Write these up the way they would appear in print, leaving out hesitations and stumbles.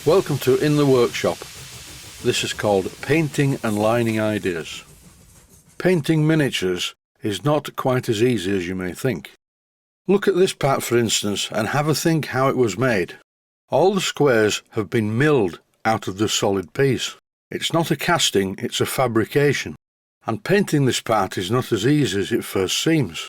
Welcome to In the Workshop. This is called Painting and Lining Ideas. Painting miniatures is not quite as easy as you may think. Look at this part for instance and have a think how it was made. All the squares have been milled out of the solid piece. It's not a casting, it's a fabrication. And painting this part is not as easy as it first seems.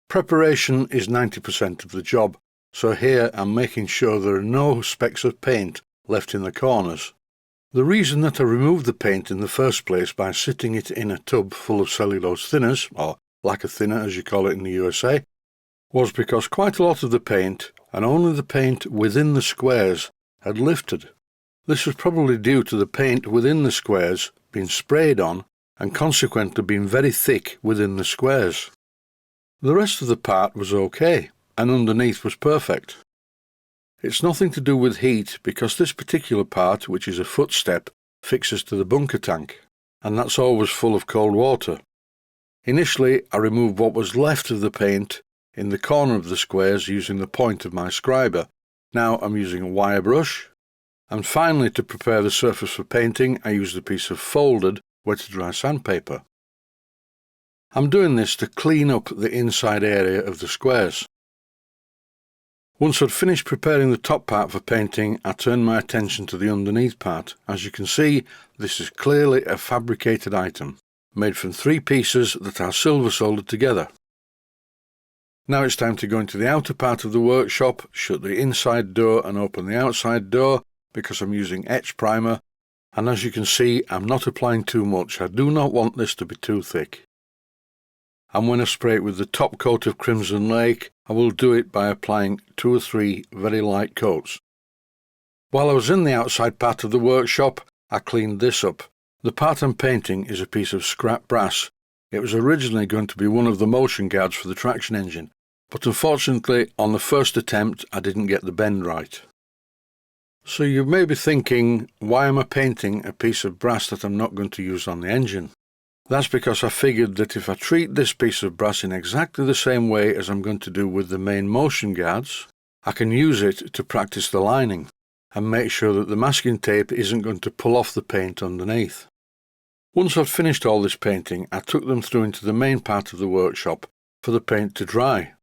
Preparation is 90% of the job, so here I'm making sure there are no specks of paint left in the corners. The reason that I removed the paint in the first place by sitting it in a tub full of cellulose thinners, or lacquer thinner as you call it in the USA, was because quite a lot of the paint, and only the paint within the squares, had lifted. This was probably due to the paint within the squares being sprayed on and consequently being very thick within the squares. The rest of the part was okay, and underneath was perfect. It's nothing to do with heat because this particular part, which is a footstep, fixes to the bunker tank, and that's always full of cold water. Initially, I removed what was left of the paint in the corner of the squares using the point of my scriber. Now I'm using a wire brush, and finally to prepare the surface for painting I used a piece of folded wet-to-dry sandpaper. I'm doing this to clean up the inside area of the squares. Once I'd finished preparing the top part for painting, I turned my attention to the underneath part. As you can see, this is clearly a fabricated item, made from 3 pieces that are silver soldered together. Now it's time to go into the outer part of the workshop, shut the inside door and open the outside door because I'm using etch primer, and as you can see I'm not applying too much. I do not want this to be too thick. And when I spray it with the top coat of Crimson Lake, I will do it by applying 2 or 3 very light coats. While I was in the outside part of the workshop, I cleaned this up. The part I'm painting is a piece of scrap brass. It was originally going to be one of the motion guards for the traction engine, but unfortunately on the first attempt I didn't get the bend right. So you may be thinking, why am I painting a piece of brass that I'm not going to use on the engine? That's because I figured that if I treat this piece of brass in exactly the same way as I'm going to do with the main motion guards, I can use it to practice the lining and make sure that the masking tape isn't going to pull off the paint underneath. Once I'd finished all this painting, I took them through into the main part of the workshop for the paint to dry.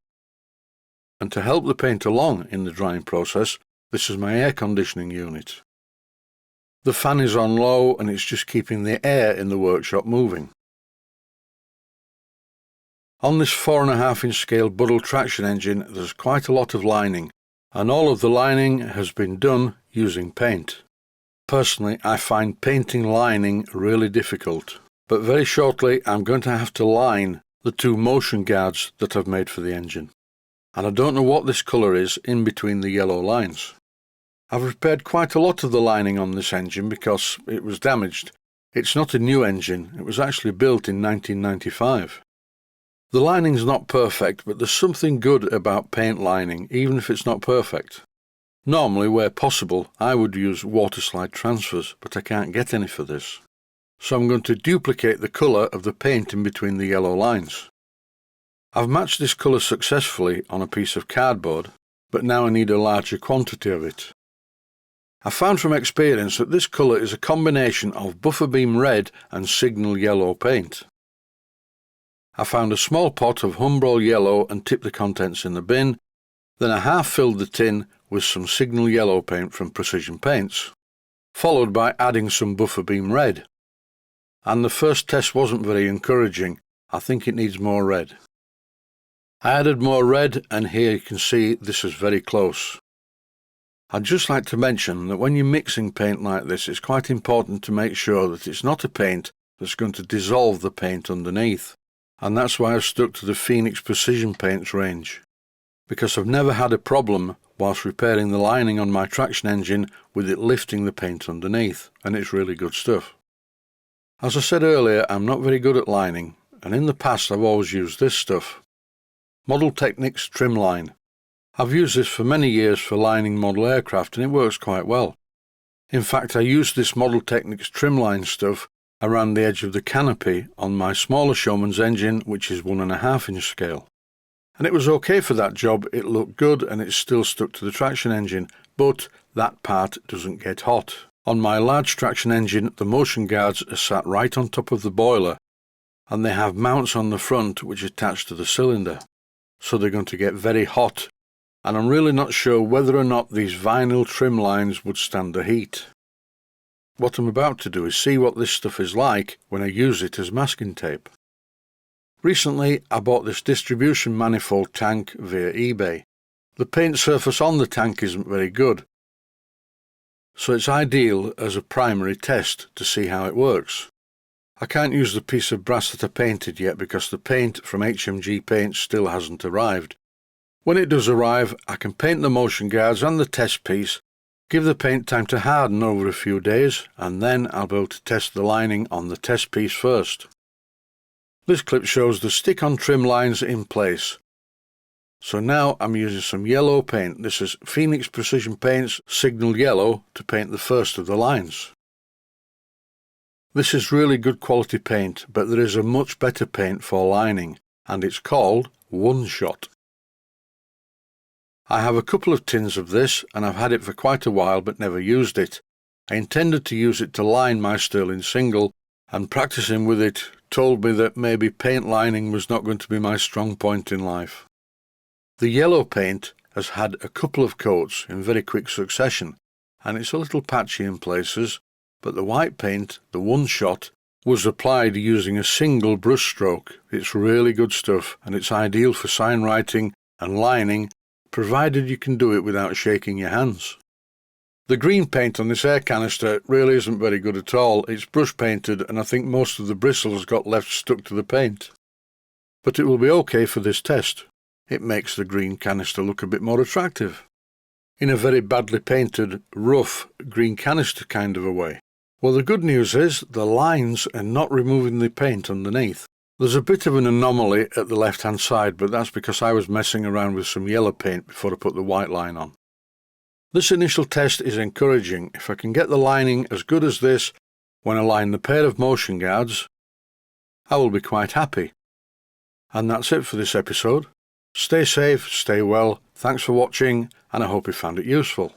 And to help the paint along in the drying process, this is my air conditioning unit. The fan is on low and it's just keeping the air in the workshop moving. On this 4.5-inch scale Buddle traction engine there's quite a lot of lining, and all of the lining has been done using paint. Personally, I find painting lining really difficult, but very shortly I'm going to have to line the 2 motion guards that I've made for the engine. And I don't know what this colour is in between the yellow lines. I've repaired quite a lot of the lining on this engine because it was damaged. It's not a new engine, it was actually built in 1995. The lining's not perfect, but there's something good about paint lining, even if it's not perfect. Normally, where possible, I would use water slide transfers, but I can't get any for this. So I'm going to duplicate the colour of the paint in between the yellow lines. I've matched this colour successfully on a piece of cardboard, but now I need a larger quantity of it. I found from experience that this colour is a combination of buffer beam red and signal yellow paint. I found a small pot of Humbrol yellow and tipped the contents in the bin, then I half filled the tin with some signal yellow paint from Precision Paints, followed by adding some buffer beam red. And the first test wasn't very encouraging. I think it needs more red. I added more red and here you can see this is very close. I'd just like to mention that when you're mixing paint like this, it's quite important to make sure that it's not a paint that's going to dissolve the paint underneath. And that's why I've stuck to the Phoenix Precision Paints range, because I've never had a problem whilst repairing the lining on my traction engine with it lifting the paint underneath, and it's really good stuff. As I said earlier, I'm not very good at lining, and in the past I've always used this stuff. Model Technics Trim Line. I've used this for many years for lining model aircraft and it works quite well. In fact, I used this Model Technics Trimline stuff around the edge of the canopy on my smaller Showman's engine, which is 1.5-inch scale. And it was okay for that job. It looked good and it's still stuck to the traction engine, but that part doesn't get hot. On my large traction engine, the motion guards are sat right on top of the boiler, and they have mounts on the front which attach to the cylinder, so they're going to get very hot, and I'm really not sure whether or not these vinyl trim lines would stand the heat. What I'm about to do is see what this stuff is like when I use it as masking tape. Recently I bought this distribution manifold tank via eBay. The paint surface on the tank isn't very good, so it's ideal as a primary test to see how it works. I can't use the piece of brass that I painted yet because the paint from HMG Paints still hasn't arrived. When it does arrive, I can paint the motion guards and the test piece, give the paint time to harden over a few days, and then I'll be able to test the lining on the test piece first. This clip shows the stick-on trim lines in place. So now I'm using some yellow paint. This is Phoenix Precision Paints Signal Yellow to paint the first of the lines. This is really good quality paint, but there is a much better paint for lining, and it's called One Shot. I have a couple of tins of this, and I've had it for quite a while but never used it. I intended to use it to line my sterling single, and practicing with it told me that maybe paint lining was not going to be my strong point in life. The yellow paint has had a couple of coats in very quick succession, and it's a little patchy in places, but the white paint, the One Shot, was applied using a single brush stroke. It's really good stuff, and it's ideal for sign writing and lining, provided you can do it without shaking your hands. The green paint on this air canister really isn't very good at all. It's brush painted, and I think most of the bristles got left stuck to the paint. But it will be okay for this test. It makes the green canister look a bit more attractive, in a very badly painted, rough green canister kind of a way. Well, the good news is the lines are not removing the paint underneath. There's a bit of an anomaly at the left hand side, but that's because I was messing around with some yellow paint before I put the white line on. This initial test is encouraging. If I can get the lining as good as this when I line the pair of motion guards, I will be quite happy. And that's it for this episode. Stay safe, stay well, thanks for watching, and I hope you found it useful.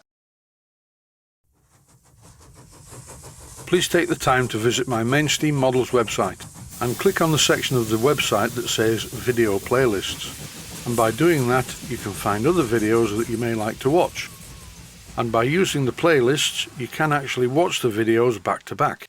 Please take the time to visit my Mainsteam Models website and click on the section of the website that says Video Playlists. And by doing that, you can find other videos that you may like to watch. And by using the playlists, you can actually watch the videos back to back.